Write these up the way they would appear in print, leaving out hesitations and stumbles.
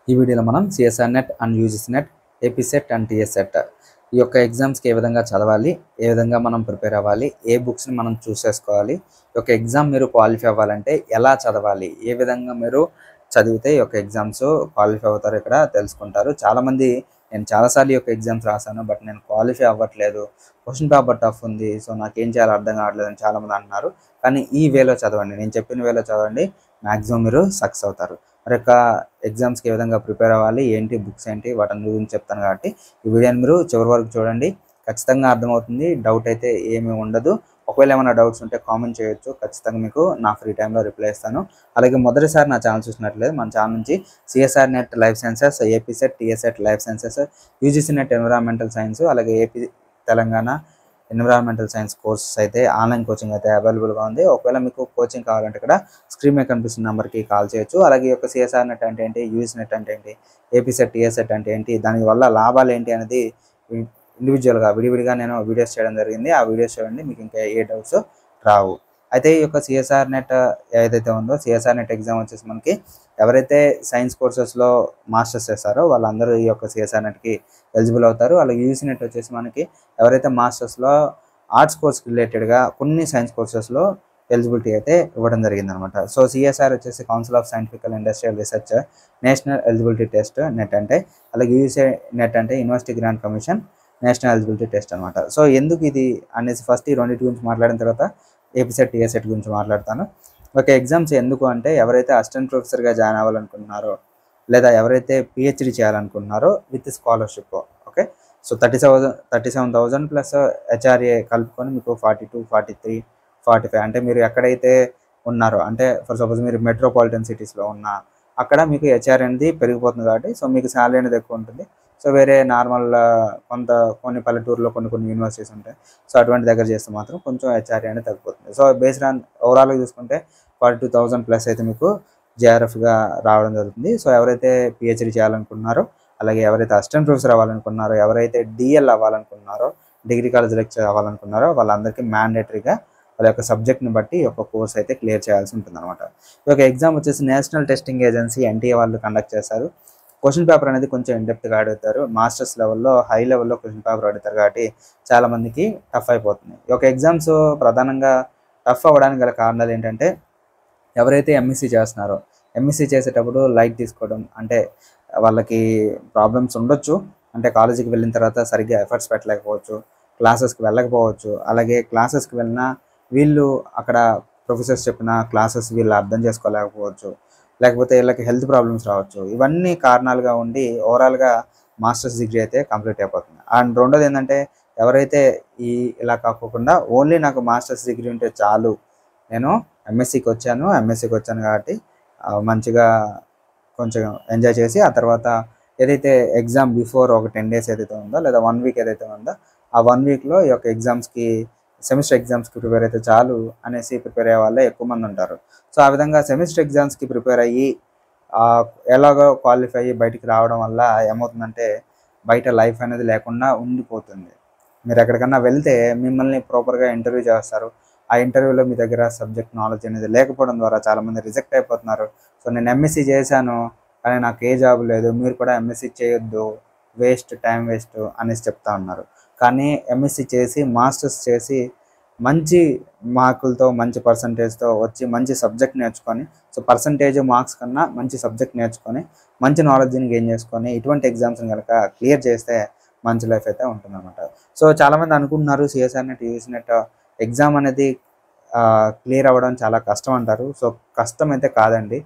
ఈ వీడియోలో మనం CSR net and UGC net, AP set and TS set ఈ యొక్క ఎగ్జామ్స్కి ఏ విధంగా చదవాలి, ఏ విధంగా మనం ప్రిపేర్ అవ్వాలి, ఏ బుక్స్ని మనం చూస్ చేసుకోవాలి, ఈ యొక్క ఎగ్జామ్ మీరు క్వాలిఫై అవ్వాలంటే ఎలా చదవాలి, ఏ విధంగా మీరు చదివితే ఈ యొక్క ఎగ్జామ్స్ క్వాలిఫై అవుతారో ఇక్కడ తెలుసుకుంటారు. చాలామంది నేను చాలాసార్లు ఈ యొక్క ఎగ్జామ్స్ రాశాను, బట్ నేను క్వాలిఫై అవ్వట్లేదు, క్వశ్చన్ పేపర్ టఫ్ ఉంది, సో నాకేం చేయాలో అర్థం కావట్లేదు అని చాలామంది అంటున్నారు. కానీ ఈ వేలో చదవండి, నేను చెప్పిన వేలో చదవండి, మ్యాక్సిమం మీరు సక్సెస్ అవుతారు. మరి యొక్క ఎగ్జామ్స్కి ఏ విధంగా ప్రిపేర్ అవ్వాలి, ఏంటి బుక్స్ ఏంటి, వాటి గురించి చెప్తాను. కాబట్టి ఈ వీడియోని మీరు చివరి వరకు చూడండి, ఖచ్చితంగా అర్థమవుతుంది. డౌట్ అయితే ఏమీ ఉండదు. ఒకవేళ ఏమైనా డౌట్స్ ఉంటే కామెంట్ చేయొచ్చు, ఖచ్చితంగా మీకు నా ఫ్రీ టైంలో రిప్లై ఇస్తాను. అలాగే మొదటిసారి నా ఛానల్ చూసినట్లేదు, మన ఛానల్ నుంచి CSIR NET life sciences, AP set, TS set life sciences, UGC NET environmental science, అలాగే AP Telangana environmental science courses అయితే ఆన్లైన్ కోచింగ్ అయితే అవైలబుల్గా ఉంది. ఒకవేళ మీకు కోచింగ్ కావాలంటే ఇక్కడ స్క్రీన్ మీద కనిపిస్తున్న నెంబర్కి కాల్ చేయొచ్చు. అలాగే ఈ యొక్క సిఎస్ఆర్ నెట్ అంటే ఏంటి, యూజీ నెట్ అంటే ఏంటి, ఏపీ సెట్, టీఎస్ సెట్ అంటే ఏంటి, దానివల్ల లాభాలు ఏంటి అనేది ఇండివిజువల్గా విడివిడిగా నేను వీడియోస్ చేయడం జరిగింది. ఆ వీడియోస్ చూడండి, మీకు ఇంకా ఏ డౌట్స్ రావు. అయితే ఈ యొక్క సిఎస్ఆర్ నెట్ ఏదైతే ఉందో, సిఎస్ఆర్ నెట్ ఎగ్జామ్ వచ్చేసి మనకి ఎవరైతే సైన్స్ కోర్సెస్లో మాస్టర్స్ చేస్తారో వాళ్ళందరూ ఈ యొక్క సిఎస్ఆర్ నెట్కి ఎలిజిబుల్ అవుతారు. అలాగే యూజీ నెట్ వచ్చేసి మనకి ఎవరైతే మాస్టర్స్లో ఆర్ట్స్ కోర్స్కి రిలేటెడ్గా కొన్ని సైన్స్ కోర్సెస్లో ఎలిజిబిలిటీ అయితే ఇవ్వడం జరిగింది అనమాట. సో సిఎస్ఆర్ వచ్చేసి council of scientific and industrial research national eligibility test net అంటే, అలాగే యూజీ నెట్ అంటే university grant commission national eligibility test అనమాట. సో ఎందుకు ఇది అనేసి ఫస్ట్ ఈ రెండింటి గురించి మాట్లాడిన తర్వాత ఏపీ సెట్, టీఎస్ సెట్ గురించి మాట్లాడతాను. ఓకే, ఎగ్జామ్స్ ఎందుకు అంటే ఎవరైతే అసిస్టెంట్ ప్రొఫెసర్గా జాయిన్ అవ్వాలనుకుంటున్నారో, లేదా ఎవరైతే పిహెచ్డి చేయాలనుకుంటున్నారో with scholarship, okay, so 37,000 plus HRA కలుపుకొని మీకు 42, 43, 45 అంటే మీరు ఎక్కడైతే ఉన్నారో, అంటే ఫర్ సపోజ్ మీరు మెట్రోపాలిటన్ సిటీస్లో ఉన్నా అక్కడ మీకు హెచ్ఆర్ అనేది పెరిగిపోతుంది. కాబట్టి సో మీకు శాలరీ అనేది ఎక్కువ ఉంటుంది. సో వేరే నార్మల్ కొన్ని పల్లెటూరులో కొన్ని యూనివర్సిటీస్ ఉంటాయి, సో అటువంటి దగ్గర చేస్తే మాత్రం కొంచెం హెచ్ఆర్ఏ అనేది తగ్గిపోతుంది. సో బేస్డ్ ఆన్ ఓవరాల్గా చూసుకుంటే 42,000 ప్లస్ అయితే మీకు జేఆర్ఎఫ్గా రావడం జరుగుతుంది. సో ఎవరైతే పిహెచ్డి చేయాలనుకున్నారో, అలాగే ఎవరైతే అసిస్టెంట్ ప్రొఫెసర్ అవ్వాలనుకున్నారో, ఎవరైతే డిఎల్ అవ్వాలనుకున్నారో, డిగ్రీ కాలేజ్ లెక్చర్ అవ్వాలనుకున్నారో వాళ్ళందరికీ మ్యాండేటరీగా వాళ్ళ యొక్క సబ్జెక్ట్ని బట్టి ఒక కోర్స్ అయితే క్లియర్ చేయాల్సి ఉంటుంది అనమాట. ఈ యొక్క ఎగ్జామ్ వచ్చేసి నేషనల్ టెస్టింగ్ ఏజెన్సీ ఎన్టీఏ వాళ్ళు కండక్ట్ చేస్తారు. క్వశ్చన్ పేపర్ అనేది కొంచెం ఇన్డెప్త్గా అడుగుతారు. మాస్టర్స్ లెవెల్లో, హై లెవెల్లో క్వశ్చన్ పేపర్ అడుగుతారు. కాబట్టి చాలామందికి టఫ్ అయిపోతుంది. ఈ యొక్క ఎగ్జామ్స్ ప్రధానంగా టఫ్ అవ్వడానికి గల కారణాలు ఏంటంటే, ఎవరైతే ఎంఎస్సీ చేస్తున్నారో, ఎంఎస్సీ చేసేటప్పుడు లైట్ తీసుకోవడం, అంటే వాళ్ళకి ప్రాబ్లమ్స్ ఉండొచ్చు. అంటే కాలేజీకి వెళ్ళిన తర్వాత సరిగ్గా ఎఫర్ట్స్ పెట్టలేకపోవచ్చు, క్లాసెస్కి వెళ్ళకపోవచ్చు. అలాగే క్లాసెస్కి వెళ్ళినా వీళ్ళు అక్కడ ప్రొఫెసర్స్ చెప్పిన క్లాసెస్ వీళ్ళు అర్థం చేసుకోలేకపోవచ్చు, లేకపోతే వీళ్ళకి హెల్త్ ప్రాబ్లమ్స్ రావచ్చు. ఇవన్నీ కారణాలుగా ఉండి ఓవరాల్గా మాస్టర్స్ డిగ్రీ అయితే కంప్లీట్ అయిపోతుంది. అండ్ రెండోది ఏంటంటే, ఎవరైతే ఇలా కాకుండా ఓన్లీ నాకు మాస్టర్స్ డిగ్రీ ఉంటే చాలు, నేను ఎంఎస్సికి వచ్చాను కాబట్టి మంచిగా కొంచెం ఎంజాయ్ చేసి ఆ తర్వాత ఏదైతే ఎగ్జామ్ బిఫోర్ ఒక 10 days ఏదైతే ఉందో, లేదా 1 week ఏదైతే ఉందో, ఆ 1 weekలో ఈ యొక్క ఎగ్జామ్స్కి, సెమిస్టర్ ఎగ్జామ్స్కి ప్రిపేర్ అయితే చాలు అనేసి ప్రిపేర్ అయ్యే వాళ్ళే ఎక్కువ మంది ఉంటారు. సో ఆ విధంగా సెమిస్టర్ ఎగ్జామ్స్కి ప్రిపేర్ అయ్యి ఎలాగో క్వాలిఫై అయ్యి బయటికి రావడం వల్ల ఏమవుతుందంటే, బయట లైఫ్ అనేది లేకుండా ఉండిపోతుంది. మీరు ఎక్కడికన్నా వెళ్తే మిమ్మల్ని ప్రాపర్గా ఇంటర్వ్యూ చేస్తారు. ఆ ఇంటర్వ్యూలో మీ దగ్గర సబ్జెక్ట్ నాలెడ్జ్ అనేది లేకపోవడం ద్వారా చాలామంది రిజెక్ట్ అయిపోతున్నారు. సో నేను ఎంఎస్సీ చేశాను కానీ నాకు ఏ జాబ్ లేదు, మీరు కూడా ఎంఎస్సీ చేయొద్దు, టైం వేస్ట్ అనేసి చెప్తా ఉన్నారు. కానీ ఎంఎస్సీ చేసి, మాస్టర్స్ చేసి, మంచి మార్కులతో, మంచి పర్సంటేజ్తో వచ్చి మంచి సబ్జెక్ట్ నేర్చుకొని, సో పర్సంటేజ్ మార్క్స్ కన్నా మంచి సబ్జెక్ట్ నేర్చుకొని, మంచి నాలెడ్జ్ని గెయిన్ చేసుకొని ఇటువంటి ఎగ్జామ్స్ని కనుక క్లియర్ చేస్తే మంచి లైఫ్ అయితే ఉంటుందన్నమాట. సో చాలామంది అనుకుంటున్నారు CSR net, UG net exam అనేది క్లియర్ అవ్వడం చాలా కష్టం అంటారు. సో కష్టం అయితే కాదండి,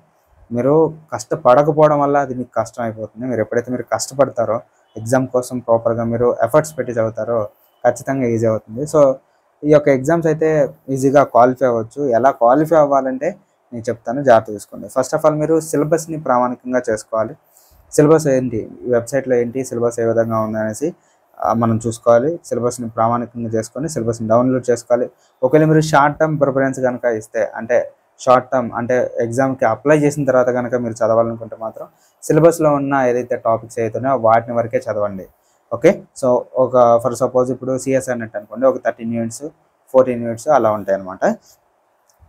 మీరు కష్టపడకపోవడం వల్ల అది మీకు కష్టం అయిపోతుంది. మీరు ఎప్పుడైతే మీరు కష్టపడతారో, ఎగ్జామ్ కోసం ప్రాపర్గా మీరు ఎఫర్ట్స్ పెట్టి చదువుతారో ఖచ్చితంగా ఈజీ అవుతుంది. సో ఈ యొక్క ఎగ్జామ్స్ అయితే ఈజీగా క్వాలిఫై అవ్వచ్చు. ఎలా క్వాలిఫై అవ్వాలంటే నేను చెప్తాను, జాగ్రత్త తీసుకోండి. ఫస్ట్ ఆఫ్ ఆల్ మీరు సిలబస్ని ప్రామాణికంగా చేసుకోవాలి. సిలబస్ ఏంటి, ఈ వెబ్సైట్లో ఏంటి సిలబస్ ఏ విధంగా ఉందనేసి మనం చూసుకోవాలి. సిలబస్ని ప్రామాణికంగా చేసుకొని సిలబస్ని డౌన్లోడ్ చేసుకోవాలి. ఒకవేళ మీరు షార్ట్ టర్మ్ ప్రిఫరెన్స్ కనుక ఇస్తే, అంటే షార్ట్ టర్మ్ అంటే ఎగ్జామ్కి అప్లై చేసిన తర్వాత కనుక మీరు చదవాలనుకుంటే మాత్రం సిలబస్లో ఉన్న ఏదైతే టాపిక్స్ అవుతున్నాయో వాటిని వరకే చదవండి. ఓకే, సో ఒక ఫర్ సపోజ్ ఇప్పుడు సిఎస్ఆర్ నెట్ అనుకోండి, ఒక 13 units 14 units అలా ఉంటాయి అనమాట.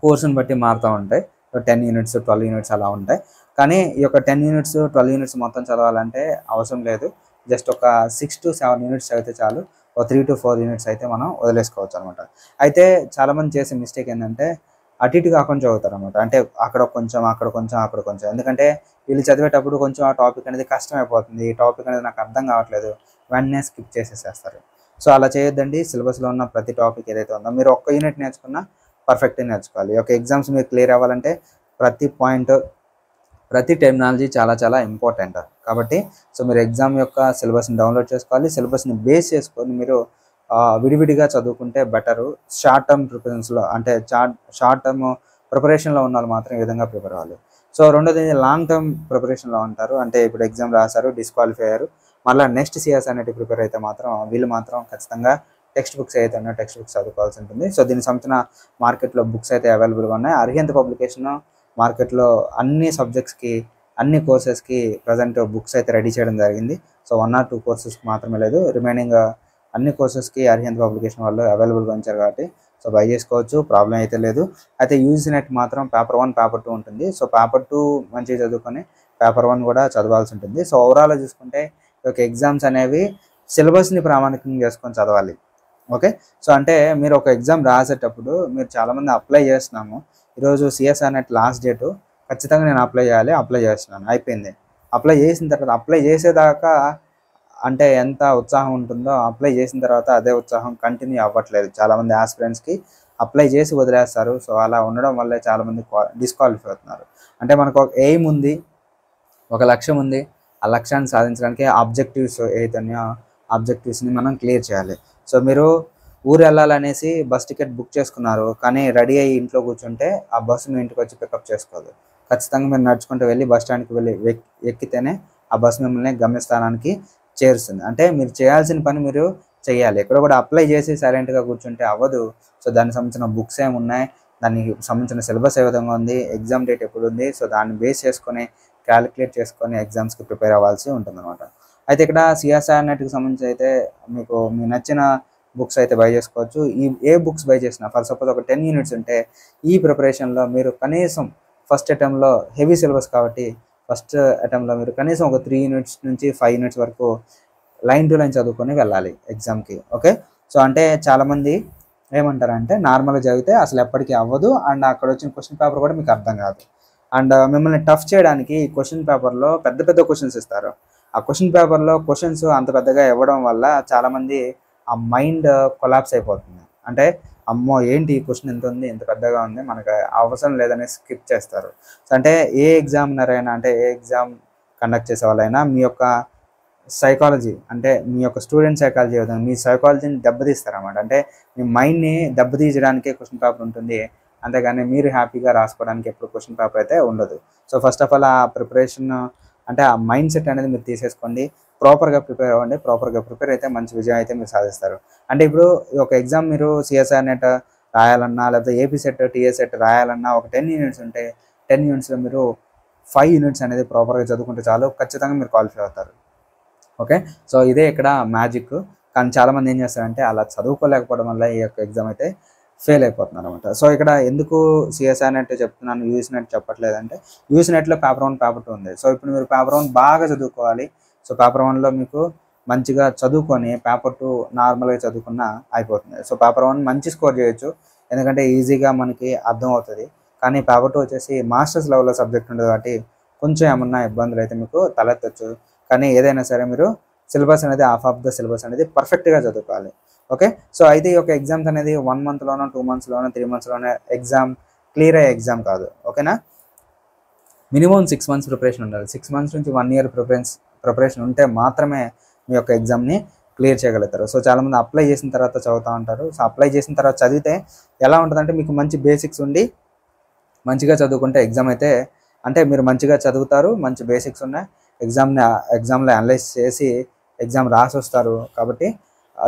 కోర్సుని బట్టి మారుతూ ఉంటాయి. 10 యూనిట్స్ 12 యూనిట్స్ అలా ఉంటాయి. కానీ ఈ యొక్క 10 యూనిట్స్ 12 యూనిట్స్ మొత్తం చదవాలంటే అవసరం లేదు. జస్ట్ ఒక 6 to 7 యూనిట్స్ చదివితే చాలు. ఒక 3 to 4 యూనిట్స్ అయితే మనం వదిలేసుకోవచ్చు అనమాట. అయితే చాలామంది చేసే మిస్టేక్ ఏంటంటే అటు ఇటు కాకుండా చదువుతారనమాట. అంటే అక్కడ కొంచెం అక్కడ కొంచెం అక్కడ కొంచెం. ఎందుకంటే వీళ్ళు చదివేటప్పుడు కొంచెం ఆ టాపిక్ అనేది కష్టమైపోతుంది, ఈ టాపిక్ అనేది నాకు అర్థం కావట్లేదు, వెంటనే స్కిప్ చేసేసేస్తారు. సో అలా చేయొద్దండి. సిలబస్లో ఉన్న ప్రతి టాపిక్ ఏదైతే ఉందో మీరు ఒక్క యూనిట్ నేర్చుకున్నా పర్ఫెక్ట్గా నేర్చుకోవాలి. ఈ యొక్క ఎగ్జామ్స్ మీరు క్లియర్ అవ్వాలంటే ప్రతి పాయింట్ ప్రతి టెర్మినాలజీ చాలా చాలా ఇంపార్టెంట్. కాబట్టి సో మీరు ఎగ్జామ్ యొక్క సిలబస్ని డౌన్లోడ్ చేసుకోవాలి. సిలబస్ని బేస్ చేసుకొని మీరు విడివిడిగా చదువుకుంటే బెటరు. షార్ట్ టర్మ్ ప్రిపరేషన్స్లో అంటే షార్ట్ టర్మ్ ప్రిపరేషన్లో ఉన్న వాళ్ళు మాత్రం ఈ విధంగా ప్రిపేర్ అవ్వాలి. సో రెండోది లాంగ్ టర్మ్ ప్రిపరేషన్లో ఉంటారు. అంటే ఇప్పుడు ఎగ్జామ్ రాశారు, డిస్క్వాలిఫై అయ్యారు, మళ్ళీ నెక్స్ట్ సిఎస్ అనేది ప్రిపేర్ అయితే మాత్రం వీళ్ళు మాత్రం ఖచ్చితంగా టెక్స్ట్ బుక్స్ అయితే ఉన్నాయో టెక్స్ట్ బుక్స్ చదువుకోవాల్సి ఉంటుంది. సో దీనికి సంబంధించిన మార్కెట్లో బుక్స్ అయితే అవైలబుల్గా ఉన్నాయి. అర్హంత్ పబ్లికేషన్ మార్కెట్లో అన్ని సబ్జెక్ట్స్కి అన్ని కోర్సెస్కి ప్రజెంట్ బుక్స్ అయితే రెడీ చేయడం జరిగింది. సో 1 or 2 కోర్సెస్కి మాత్రమే లేదు, రిమైనింగ్ అన్ని కోర్సెస్కి అర్హంత్ పబ్లికేషన్ వాళ్ళు అవైలబుల్గా ఉంచారు కాబట్టి సో బై చేసుకోవచ్చు, ప్రాబ్లం అయితే లేదు. అయితే యూజీ నెట్ మాత్రం పేపర్ 1 పేపర్ 2 ఉంటుంది. సో పేపర్ 2 మంచిగా చదువుకొని పేపర్ 1 కూడా చదవాల్సి ఉంటుంది. సో ఓవరాల్గా చూసుకుంటే ఒక ఎగ్జామ్స్ అనేవి సిలబస్ని ప్రామాణికంగా చేసుకొని చదవాలి. ఓకే. సో అంటే మీరు ఒక ఎగ్జామ్ రాసేటప్పుడు మీరు చాలామంది అప్లై చేస్తున్నాము, ఈరోజు సిఎస్ఆర్ నెట్ లాస్ట్ డేటు, ఖచ్చితంగా నేను అప్లై చేయాలి, అప్లై చేస్తున్నాను, అయిపోయింది. అప్లై చేసిన తర్వాత అప్లై చేసేదాకా అంటే ఎంత ఉత్సాహం ఉంటుందో అప్లై చేసిన తర్వాత అదే ఉత్సాహం కంటిన్యూ అవ్వట్లేదు. చాలామంది ఆస్పిరెంట్స్కి అప్లై చేసి వదిలేస్తారు. సో అలా ఉండడం వల్లే చాలామంది డిస్క్వాలిఫై అవుతున్నారు. అంటే మనకు ఒక ఎయిమ్ ఉంది, ఒక లక్ష్యం ఉంది, ఆ లక్ష్యాన్ని సాధించడానికి ఆబ్జెక్టివ్స్ ఏదైనా ఆబ్జెక్టివ్స్ని మనం క్లియర్ చేయాలి. సో మీరు ఊరు వెళ్ళాలనేసి బస్ టికెట్ బుక్ చేసుకున్నారు, కానీ రెడీ అయ్యి ఇంట్లో కూర్చుంటే ఆ బస్సు మీ ఇంటికి వచ్చి పికప్ చేసుకోదు. ఖచ్చితంగా మీరు నడుచుకుంటూ వెళ్ళి బస్ స్టాండ్కి వెళ్ళి ఎక్కితేనే ఆ బస్సు మిమ్మల్ని గమ్యస్థానానికి చేరుస్తుంది. అంటే మీరు చేయాల్సిన పని మీరు చేయాలి. ఎక్కడ కూడా అప్లై చేసి సైలెంట్గా కూర్చుంటే అవ్వదు. సో దానికి సంబంధించిన బుక్స్ ఏమున్నాయి, దానికి సంబంధించిన సిలబస్ ఏ విధంగా ఉంది, ఎగ్జామ్ డేట్ ఎప్పుడు ఉంది, సో దాన్ని బేస్ చేసుకొని క్యాలిక్యులేట్ చేసుకొని ఎగ్జామ్స్కి ప్రిపేర్ అవ్వాల్సి ఉంటుందన్నమాట. అయితే ఇక్కడ సిఎస్ఆర్ నెట్కి సంబంధించి అయితే మీకు మీ నచ్చిన బుక్స్ అయితే బై చేసుకోవచ్చు. ఏ బుక్స్ బై చేసినా ఫర్ సపోజ్ ఒక 10 యూనిట్స్ ఉంటే ఈ ప్రిపరేషన్లో మీరు కనీసం ఫస్ట్ అటెంప్ట్లో హెవీ సిలబస్ కాబట్టి ఫస్ట్ అటెంప్ట్లో మీరు కనీసం ఒక 3 యూనిట్స్ నుంచి 5 యూనిట్స్ వరకు లైన్ టు లైన్ చదువుకొని వెళ్ళాలి ఎగ్జామ్కి. ఓకే. సో అంటే చాలామంది ఏమంటారంటే నార్మల్గా చదివితే అసలు ఎప్పటికీ అవ్వదు, అండ్ అక్కడ వచ్చిన క్వశ్చన్ పేపర్ కూడా మీకు అర్థం కాదు. అండ్ మిమ్మల్ని టఫ్ చేయడానికి క్వశ్చన్ పేపర్లో పెద్ద పెద్ద క్వశ్చన్స్ ఇస్తారు. ఆ క్వశ్చన్ పేపర్లో క్వశ్చన్స్ అంత పెద్దగా ఇవ్వడం వల్ల చాలామంది ఆ మైండ్ కొలాప్స్ అయిపోతుంది. అంటే అమ్మో ఏంటి ఈ క్వశ్చన్ ఎంత ఉంది, ఎంత పెద్దగా ఉంది, మనకు అవసరం లేదని స్కిప్ చేస్తారు. సో అంటే ఏ ఎగ్జామినర్ అయినా, అంటే ఏ ఎగ్జామ్ కండక్ట్ చేసే వాళ్ళైనా మీ యొక్క సైకాలజీ, అంటే మీ యొక్క స్టూడెంట్ సైకాలజీ విధంగా మీ సైకాలజీని దెబ్బతీస్తారన్నమాట. అంటే మీ మైండ్ని దెబ్బతీయడానికే క్వశ్చన్ పేపర్ ఉంటుంది, అంతేగాని మీరు హ్యాపీగా రాసుకోవడానికి ఎప్పుడు క్వశ్చన్ పేపర్ అయితే ఉండదు. సో ఫస్ట్ ఆఫ్ ఆల్ ఆ ప్రిపరేషన్ అంటే ఆ మైండ్ సెట్ అనేది మీరు తీసేసుకోండి, ప్రాపర్గా ప్రిపేర్ అవ్వండి. ప్రాపర్గా ప్రిపేర్ అయితే మంచి విజయం అయితే మీరు సాధిస్తారు. అంటే ఇప్పుడు ఒక ఎగ్జామ్ మీరు సిఎస్ఆర్ నెట్ రాయాలన్నా, లేకపోతే ఏపీ సెట్ టీఎస్ సెట్ రాయాలన్నా ఒక 10 యూనిట్స్ ఉంటే 10 యూనిట్స్లో మీరు 5 యూనిట్స్ అనేది ప్రాపర్గా చదువుకుంటే చాలు, ఖచ్చితంగా మీరు క్వాలిఫై అవుతారు. ఓకే. సో ఇదే ఇక్కడ మ్యాజిక్. కానీ చాలామంది ఏం చేస్తారంటే అలా చదువుకోలేకపోవడం వల్ల ఈ యొక్క ఎగ్జామ్ అయితే ఫెయిల్ అయిపోతున్నారు అనమాట. సో ఇక్కడ ఎందుకు సిఎస్ఆర్ నెట్ చెప్తున్నాను, యూజీ నెట్ చెప్పట్లేదంటే యూజీ నెట్లో పేపర్ 1 పేపర్ 2 ఉంది. సో ఇప్పుడు మీరు పేపర్ 1 బాగా చదువుకోవాలి. సో పేపర్ 1లో మీకు మంచిగా చదువుకొని పేపర్ 2 నార్మల్గా చదువుకున్నా అయిపోతుంది. సో పేపర్ 1 మంచి స్కోర్ చేయొచ్చు, ఎందుకంటే ఈజీగా మనకి అర్థం అవుతుంది. కానీ పేపర్ 2 వచ్చేసి మాస్టర్స్ లెవెల్లో సబ్జెక్ట్ ఉంటుంది కాబట్టి కొంచెం ఏమన్నా ఇబ్బందులు అయితే మీకు తలెత్తచ్చు. కానీ ఏదైనా సరే మీరు సిలబస్ అనేది హాఫ్ ఆఫ్ ద సిలబస్ అనేది పర్ఫెక్ట్గా చదువుకోవాలి. ఓకే. సో అయితే ఈ యొక్క ఎగ్జామ్స్ అనేది 1 మంత్లోనో 2 మంత్స్లోనో 3 మంత్స్లోనే ఎగ్జామ్ క్లియర్ అయ్యే ఎగ్జామ్ కాదు. ఓకేనా. మినిమం 6 మంత్స్ ప్రిపరేషన్ ఉండాలి. 6 మంత్స్ నుంచి 1 ఇయర్ ప్రిపరేషన్ ఉంటే మాత్రమే మీ యొక్క ఎగ్జామ్ని క్లియర్ చేయగలుగుతారు. సో చాలామంది అప్లై చేసిన తర్వాత చదువుతూ ఉంటారు. సో అప్లై చేసిన తర్వాత చదివితే ఎలా ఉంటుందంటే మీకు మంచి బేసిక్స్ ఉండి మంచిగా చదువుకుంటే ఎగ్జామ్ అయితే అంటే మీరు మంచిగా చదువుతారు, మంచి బేసిక్స్ ఉన్నాయి, ఎగ్జామ్లో అనలైజ్ చేసి ఎగ్జామ్ రాసి వస్తారు. కాబట్టి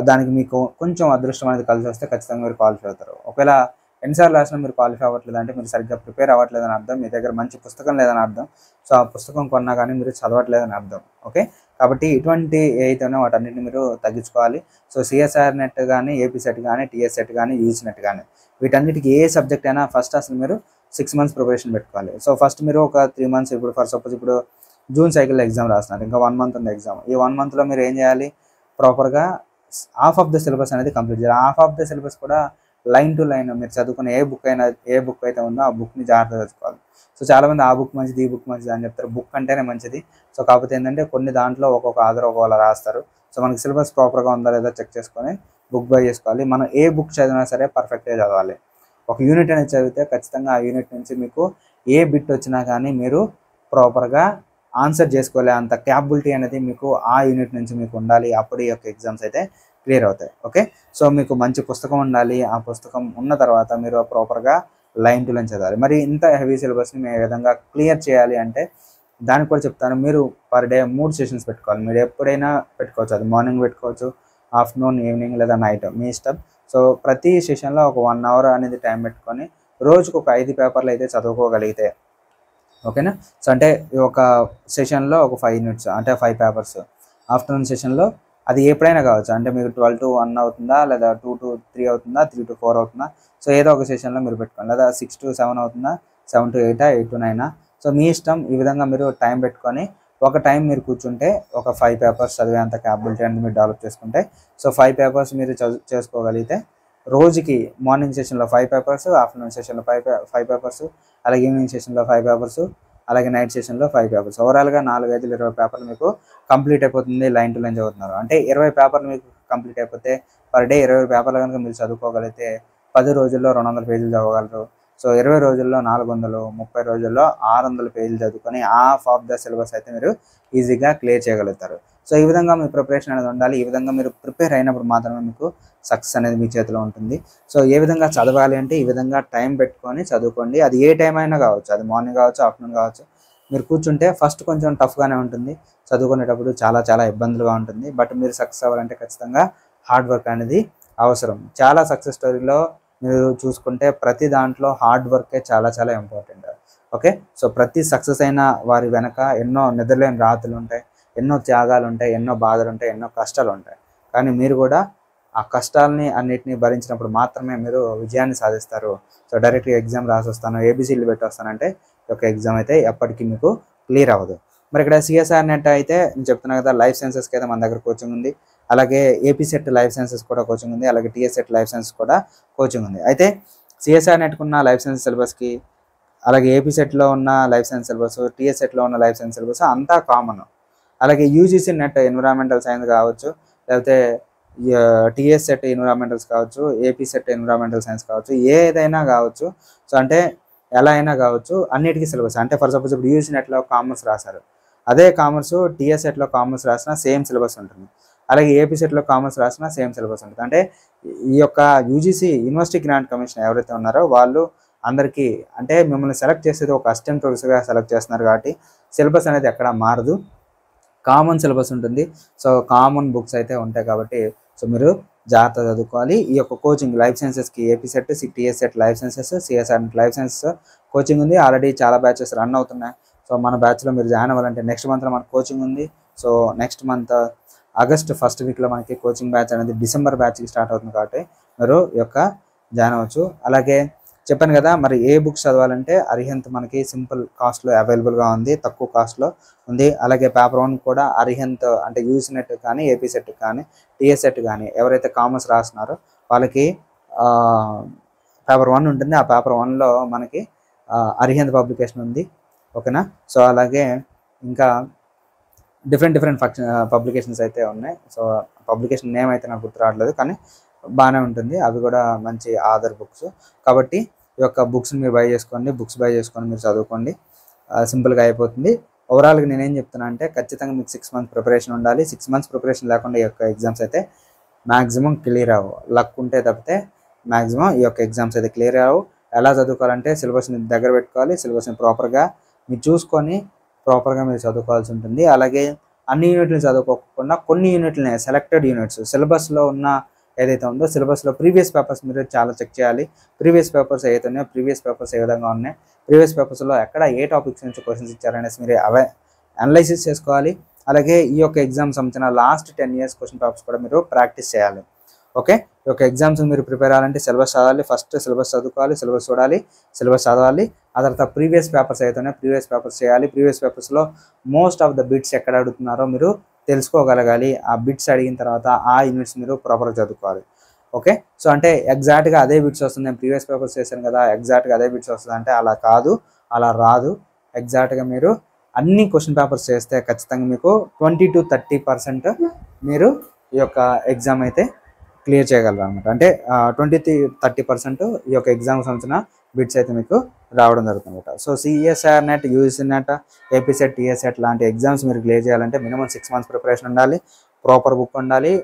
దానికి మీకు కొంచెం అదృష్టం అనేది కలిసి వస్తే ఖచ్చితంగా మీరు క్వాలిఫై అవుతారు. ఒకవేళ ఎన్నిసార్లు రాసినా మీరు క్వాలిఫై అవ్వట్లేదు అంటే మీరు సరిగ్గా ప్రిపేర్ అవ్వట్లేదని అర్థం, మీ దగ్గర మంచి పుస్తకం లేదని అర్థం. సో ఆ పుస్తకం కొన్నా కానీ మీరు చదవట్లేదని అర్థం. ఓకే. కాబట్టి ఇటువంటి ఏదైతేనో వాటన్నిటిని మీరు తగ్గించుకోవాలి. సో సిఎస్ఆర్ నెట్ కానీ, ఏపీ సెట్ కానీ, టీఎస్ సెట్ కానీ, యూజీ నెట్ కానీ వీటన్నిటికీ ఏ సబ్జెక్ట్ అయినా ఫస్ట్ అసలు మీరు 6 మంత్స్ ప్రిపరేషన్ పెట్టుకోవాలి. సో ఫస్ట్ మీరు ఒక 3 మంత్స్ ఇప్పుడు ఫర్ సపోజ్ ఇప్పుడు జూన్ సైకిల్లో ఎగ్జామ్ రాస్తున్నారు, ఇంకా 1 మంత్ ఉంది ఎగ్జామ్. ఈ 1 మంత్లో మీరు ఏం చేయాలి, ప్రాపర్గా హాఫ్ ఆఫ్ ద సిలబస్ అనేది కంప్లీట్ చేయాలి. హాఫ్ ఆఫ్ ద సిలబస్ కూడా లైన్ టు లైన్ మీరు చదువుకున్న ఏ బుక్ అయితే ఉందో ఆ బుక్ని జాగ్రత్తగా చదువుకోవాలి. సో చాలామంది ఆ బుక్ మంచిది ఈ బుక్ మంచిది అని చెప్తారు, బుక్ అంటేనే మంచిది. సో కాకపోతే ఏంటంటే కొన్ని దాంట్లో ఒక్కొక్క ఆధార్ ఒకవేళ రాస్తారు. సో మనకి సిలబస్ ప్రాపర్గా ఉందా లేదా చెక్ చేసుకొని బుక్ బై చేసుకోవాలి. మనం ఏ బుక్ చదివినా సరే పర్ఫెక్ట్గా చదవాలి. ఒక యూనిట్ అనేది చదివితే ఖచ్చితంగా ఆ యూనిట్ నుంచి మీకు ఏ బిట్ వచ్చినా కానీ మీరు ప్రాపర్గా ఆన్సర్ చేసుకోలే అంత క్యాపబిలిటీ అనేది మీకు ఆ యూనిట్ నుంచి మీకు ఉండాలి. అప్పుడు ఈ యొక్క ఎగ్జామ్స్ అయితే క్లియర్ అవుతాయి. ఓకే, సో మీకు మంచి పుస్తకం ఉండాలి. ఆ పుస్తకం ఉన్న తర్వాత మీరు ప్రాపర్గా లైన్ టు లైన్ చదవాలి. మరి ఇంత హెవీ సిలబస్ని మేము ఏ విధంగా క్లియర్ చేయాలి అంటే దానికి కూడా చెప్తాను. మీరు పర్ డే 3 సెషన్స్ పెట్టుకోవాలి. మీరు ఎప్పుడైనా పెట్టుకోవచ్చు, అది మార్నింగ్ పెట్టుకోవచ్చు, ఆఫ్టర్నూన్, ఈవినింగ్ లేదా నైట్ మీ ఇష్టం. సో ప్రతి సెషన్లో ఒక 1 అవర్ అనేది టైం పెట్టుకొని రోజుకు ఒక 5 పేపర్లు అయితే చదువుకోగలిగితే ఓకేనా. సో అంటే ఒక సెషన్లో ఒక 5 యూనిట్స్ అంటే 5 పేపర్స్. ఆఫ్టర్నూన్ సెషన్లో అది ఎప్పుడైనా కావచ్చు, అంటే మీకు 12 to 1 అవుతుందా లేదా 2 to 3 అవుతుందా, 3 to 4 అవుతుందా. సో ఏదో ఒక సెషన్లో మీరు పెట్టుకోండి, లేదా 6 to 7 అవుతుందా, 7 to 8, 8 to 9. సో మీ ఇష్టం. ఈ విధంగా మీరు టైం పెట్టుకొని ఒక టైం మీరు కూర్చుంటే ఒక 5 పేపర్స్ చదివేంత క్యాపబిలిటీ అనేది మీరు డెవలప్ చేసుకుంటే, సో 5 పేపర్స్ మీరు చేసుకోగలిగితే రోజుకి మార్నింగ్ సెషన్లో 5 పేపర్స్, ఆఫ్టర్నూన్ సెషన్లో 5 పేపర్స్, అలాగే ఈవినింగ్ సెషన్లో 5 పేపర్స్, అలాగే నైట్ సెషన్లో 5 పేపర్స్. ఓవరాల్గా 4, 5, 20 పేపర్లు మీకు కంప్లీట్ అయిపోతుంది లైన్ టు లైన్ చదువుతున్నారు అంటే. 20 పేపర్లు మీకు కంప్లీట్ అయిపోతే పర్ డే 20 పేపర్లు కనుక మీరు చదువుకోగలిగితే 10 రోజుల్లో 200 పేజీలు చదవగలరు. సో 20 రోజుల్లో 400, 30 రోజుల్లో 600 పేజీలు చదువుకొని హాఫ్ ఆఫ్ ద సిలబస్ అయితే మీరు ఈజీగా క్లియర్ చేయగలుగుతారు. సో ఈ విధంగా మీ ప్రిపరేషన్ అనేది ఉండాలి. ఈ విధంగా మీరు ప్రిపేర్ అయినప్పుడు మాత్రమే మీకు సక్సెస్ అనేది మీ చేతిలో ఉంటుంది. సో ఏ విధంగా చదవాలి అంటే ఈ విధంగా టైం పెట్టుకొని చదువుకోండి. అది ఏ టైం అయినా కావచ్చు, అది మార్నింగ్ కావచ్చు, ఆఫ్టర్నూన్ కావచ్చు. మీరు కూర్చుంటే ఫస్ట్ కొంచెం టఫ్గానే ఉంటుంది, చదువుకునేటప్పుడు చాలా ఇబ్బందులుగా ఉంటుంది. బట్ మీరు సక్సెస్ అవ్వాలంటే ఖచ్చితంగా హార్డ్ వర్క్ అనేది అవసరం. చాలా సక్సెస్ స్టోరీలో మీరు చూసుకుంటే ప్రతి దాంట్లో హార్డ్ వర్కే చాలా ఇంపార్టెంట్. ఓకే, సో ప్రతి సక్సెస్ అయిన వారి వెనక ఎన్నో నిద్రలేని రాత్రులు ఉంటాయి, ఎన్నో త్యాగాలు ఉంటాయి, ఎన్నో బాధలు ఉంటాయి, ఎన్నో కష్టాలు ఉంటాయి. కానీ మీరు కూడా ఆ కష్టాలని అన్నిటినీ భరించినప్పుడు మాత్రమే మీరు విజయాన్ని సాధిస్తారు. సో డైరెక్ట్గా ఎగ్జామ్ రాసి వస్తాను, ఏబీసీలు పెట్టి వస్తానంటే ఒక ఎగ్జామ్ అయితే ఎప్పటికీ మీకు క్లియర్ అవ్వదు. మరి ఇక్కడ సిఎస్ఆర్ నెట్ అయితే నేను చెప్తున్నాను కదా, లైఫ్ సైన్సెస్కి అయితే మన దగ్గర కోచింగ్ ఉంది. అలాగే ఏపీ సెట్ లైఫ్ సైన్సెస్ కూడా కోచింగ్ ఉంది. అలాగే టీఎస్ సెట్ లైఫ్ సైన్సెస్ కూడా కోచింగ్ ఉంది. అయితే సిఎస్ఆర్ నెట్కున్న లైఫ్ సైన్స్ సిలబస్కి, అలాగే ఏపీ సెట్లో ఉన్న లైఫ్ సైన్స్ సిలబస్, టీఎస్ సెట్లో ఉన్న లైఫ్ సైన్స్ సిలబస్ అంతా కామన్. అలాగే యూజీసీ నెట్ ఎన్విరాన్మెంటల్ సైన్స్ కావచ్చు, లేకపోతే టీఎస్ సెట్ ఎన్విరాన్మెంటల్స్ కావచ్చు, ఏపీ సెట్ ఎన్విరాన్మెంటల్ సైన్స్ కావచ్చు, ఏదైనా కావచ్చు. సో అంటే ఎలా అయినా కావచ్చు, అన్నిటికీ సిలబస్. అంటే ఫర్ సపోజ్ ఇప్పుడు యూజీ నెట్లో కామర్స్ రాశారు, అదే కామర్స్ టీఎస్ సెట్లో కామర్స్ రాసిన సేమ్ సిలబస్ ఉంటుంది. అలాగే ఏపీ సెట్లో కామర్స్ రాసిన సేమ్ సిలబస్ ఉంటుంది. అంటే ఈ యొక్క యూజీసీ యూనివర్సిటీ గ్రాంట్ కమిషన్ ఎవరైతే ఉన్నారో వాళ్ళు అందరికీ అంటే మిమ్మల్ని సెలెక్ట్ చేసేది ఒక అసిస్టెంట్ ప్రొఫెసర్గా సెలెక్ట్ చేస్తున్నారు కాబట్టి సిలబస్ అనేది ఎక్కడ మారదు, కామన్ సిలబస్ ఉంటుంది. సో కామన్ బుక్స్ అయితే ఉంటాయి కాబట్టి సో మీరు జాగ్రత్త చదువుకోవాలి. ఈ యొక్క కోచింగ్ లైఫ్ సైన్సెస్కి AP set, TS set life sciences, CSR life sciences coaching ఉంది. ఆల్రెడీ చాలా బ్యాచెస్ రన్ అవుతున్నాయి. సో మన బ్యాచ్లో మీరు జాయిన్ అవ్వాలంటే నెక్స్ట్ మంత్లో మనకు కోచింగ్ ఉంది. So next month August first వీక్లో మనకి కోచింగ్ బ్యాచ్ అనేది డిసెంబర్ బ్యాచ్కి స్టార్ట్ అవుతుంది కాబట్టి మీరు ఈ యొక్క జాయిన్ అవ్వచ్చు. అలాగే చెప్పాను కదా, మరి ఏ బుక్స్ చదవాలంటే అరిహంత్ మనకి సింపుల్ కాస్ట్లో అవైలబుల్గా ఉంది, తక్కువ కాస్ట్లో ఉంది. అలాగే పేపర్ 1 కూడా అరిహంత్ అంటే యూజీ నెట్ కానీ, ఏపీ సెట్ కానీ, టీఎస్ సెట్ కానీ ఎవరైతే కామర్స్ రాస్తున్నారో వాళ్ళకి పేపర్ 1 ఉంటుంది. ఆ పేపర్ 1లో మనకి అరిహంత్ పబ్లికేషన్ ఉంది. ఓకేనా. సో అలాగే ఇంకా డిఫరెంట్ పబ్లికేషన్స్ అయితే ఉన్నాయి. సో పబ్లికేషన్ నేమ్ అయితే నాకు గుర్తు రావట్లేదు, కానీ బాగానే ఉంటుంది. అవి కూడా మంచి ఆథర్ బుక్స్ కాబట్టి ఈ యొక్క బుక్స్ని మీరు బై చేసుకొని మీరు చదువుకోండి. సింపుల్గా అయిపోతుంది. ఓవరాల్గా నేనేం చెప్తున్నా అంటే ఖచ్చితంగా మీకు 6 మంత్స్ ప్రిపరేషన్ ఉండాలి. 6 మంత్స్ ప్రిపరేషన్ లేకుండా ఈ యొక్క ఎగ్జామ్స్ అయితే మ్యాక్సిమం క్లియర్ అవ్వవు. లక్ ఉంటే తప్పితే మ్యాక్సిమం ఈ యొక్క ఎగ్జామ్స్ అయితే క్లియర్ అవ్వవు. ఎలా చదువుకోవాలంటే సిలబస్ని దగ్గర పెట్టుకోవాలి, సిలబస్ని ప్రాపర్గా మీరు చూసుకొని ప్రాపర్గా మీరు చదువుకోవాల్సి ఉంటుంది. అలాగే అన్ని యూనిట్లు చదువుకోకుండా కొన్ని యూనిట్లనే సెలెక్టెడ్ యూనిట్స్ సిలబస్లో ఉన్న ఏదైతే ఉందో సిలబస్లో ప్రీవియస్ పేపర్స్ మీరు చాలా చెక్ చేయాలి. ప్రీవియస్ పేపర్స్ ఏదైతే ఉన్నాయో ప్రీవియస్ పేపర్స్ ఏ విధంగా ఉన్నాయి, ప్రీవియస్ పేపర్స్లో ఎక్కడ ఏ టాపిక్స్ నుంచి క్వశ్చన్స్ ఇచ్చారనేసి మీరు అనలైసిస్ చేసుకోవాలి. అలాగే ఈ యొక్క ఎగ్జామ్ సంబంధించిన లాస్ట్ 10 years క్వశ్చన్ పేపర్స్ కూడా మీరు ప్రాక్టీస్ చేయాలి. ఓకే, ఈ యొక్క ఎగ్జామ్స్ మీరు ప్రిపేర్ అవ్వాలంటే సిలబస్ చదవాలి. ఫస్ట్ సిలబస్ చదువుకోవాలి, సిలబస్ చూడాలి, సిలబస్ చదవాలి. ఆ తర్వాత ప్రీవియస్ పేపర్స్ అయితేనే ప్రీవియస్ పేపర్స్ చేయాలి. ప్రీవియస్ పేపర్స్లో మోస్ట్ ఆఫ్ ద బిట్స్ ఎక్కడ అడుగుతున్నారో మీరు తెలుసుకోగలగాలి. ఆ బిట్స్ అడిగిన తర్వాత ఆ యూనిట్స్ మీరు ప్రాపర్గా చదువుకోవాలి. ఓకే, సో అంటే ఎగ్జాక్ట్గా అదే బిట్స్ వస్తుంది, నేను ప్రీవియస్ పేపర్స్ చేశాను కదా ఎగ్జాక్ట్గా అదే బిట్స్ వస్తుంది అంటే అలా కాదు, అలా రాదు. ఎగ్జాక్ట్గా మీరు అన్ని క్వశ్చన్ పేపర్స్ చేస్తే ఖచ్చితంగా మీకు 20 to 30% మీరు ఈ యొక్క ఎగ్జామ్ అయితే క్లియర్ చేయగలరు అనమాట. అంటే 20-30% ఈ యొక్క ఎగ్జామ్ సంబంధించిన బిట్స్ అయితే మీకు రావడం జరుగుతుంది అనమాట. So CSR net, UGC net, AP set, TS set లాంటి ఎగ్జామ్స్ మీరు క్లియర్ చేయాలంటే మినిమం 6 months ప్రిపరేషన్ ఉండాలి, ప్రాపర్ బుక్ ఉండాలి.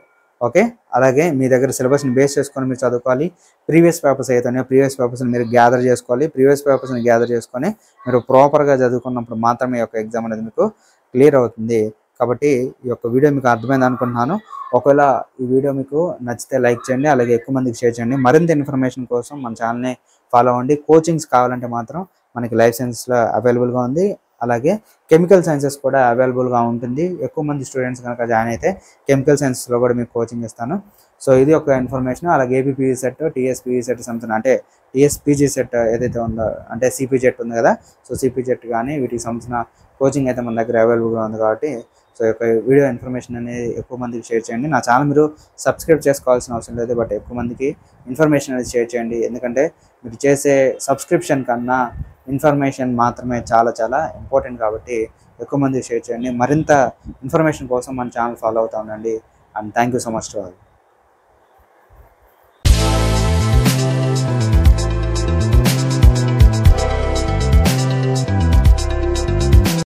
ఓకే, అలాగే మీ దగ్గర సిలబస్ని బేస్ చేసుకొని మీరు చదువుకోవాలి. ప్రీవియస్ పేపర్స్ అయితే ప్రీవియస్ పేపర్స్ని మీరు గ్యాదర్ చేసుకోవాలి. ప్రీవియస్ పేపర్స్ని గ్యాదర్ చేసుకొని మీరు ప్రాపర్గా చదువుకున్నప్పుడు మాత్రమే ఈ యొక్క ఎగ్జామ్ అనేది మీకు క్లియర్ అవుతుంది. కాబట్టి ఈ యొక్క వీడియో మీకు అర్థమైంది అనుకుంటున్నాను. ఒకవేళ ఈ వీడియో మీకు నచ్చితే లైక్ చేయండి, అలాగే ఎక్కువ మందికి షేర్ చేయండి. మరింత ఇన్ఫర్మేషన్ కోసం మన ఛానల్ని ఫాలో అవ్వండి. కోచింగ్స్ కావాలంటే మాత్రం మనకి లైఫ్ సైన్స్లో అవైలబుల్గా ఉంది, అలాగే కెమికల్ సైన్సెస్ కూడా అవైలబుల్గా ఉంటుంది. ఎక్కువ మంది స్టూడెంట్స్ కనుక జాయిన్ అయితే కెమికల్ సైన్సెస్లో కూడా మీకు కోచింగ్ ఇస్తాను. సో ఇది ఒక ఇన్ఫర్మేషన్. అలాగే ఏపీపీజీ సెట్, టీఎస్పీజీ సెట్ సంబంధించిన అంటే టీఎస్పీజీ సెట్ ఏదైతే ఉందో అంటే సిపిజెట్ ఉంది కదా, సో సిపిజెట్ కానీ వీటికి సంబంధించిన కోచింగ్ అయితే మన దగ్గర అవైలబుల్గా ఉంది. కాబట్టి సో యొక్క వీడియో ఇన్ఫర్మేషన్ అనేది ఎక్కువ మందికి షేర్ చేయండి. నా ఛానల్ మీరు సబ్స్క్రైబ్ చేసుకోవాల్సిన అవసరం లేదు, బట్ ఎక్కువ మందికి ఇన్ఫర్మేషన్ అనేది షేర్ చేయండి. ఎందుకంటే మీరు చేసే సబ్స్క్రిప్షన్ కన్నా ఇన్ఫర్మేషన్ మాత్రమే చాలా చాలా ఇంపార్టెంట్. కాబట్టి ఎక్కువ మందికి షేర్ చేయండి. మరింత ఇన్ఫర్మేషన్ కోసం మన ఛానల్ ఫాలో అవుతా ఉండండి. And thank you so much to all.